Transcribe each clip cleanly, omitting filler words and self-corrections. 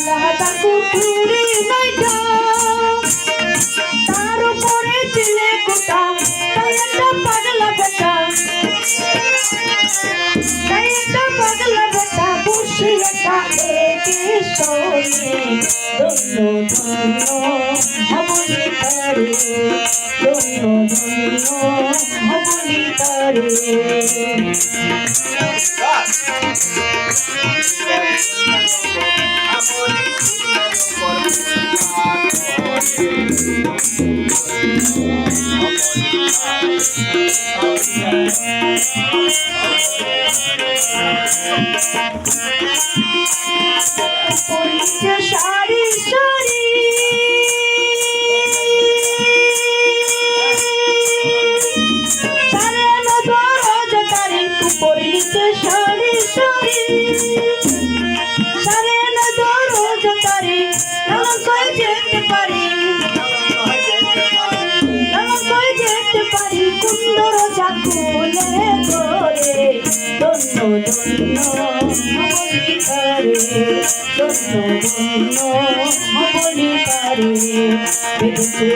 দাদা কুকুরি নাইটা তার উপরে চিলে কোটা তাই একটা পাগলা বেটা বসে একা একে শোনে ধন্য ধন্য হবলি তারে ধন্য ধন্য হবলি তারে পরিচে সারি সারি সারে নদরজ তারি পরিচে সারি সারি সারে নদরজ তারি নলকই যেতে পারি নলকই যেতে পারি কুন্দর জাকুলে ধরে ধন্য ধন্য হবলি তারে ধন্য ধন্য হবলি তারে বেদেশে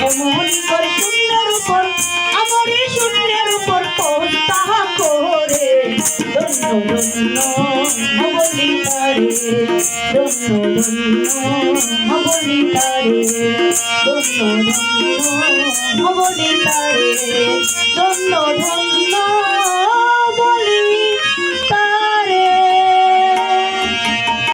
এমন কর শূন্যের উপর আমরি শূন্যের উপর তাহা করে ধন্য ধন্য হবলি তারে ধন্য ধন্য হবলি তারে ধন্য ধন্য হবলি তারে ধন্য ধন্য বলি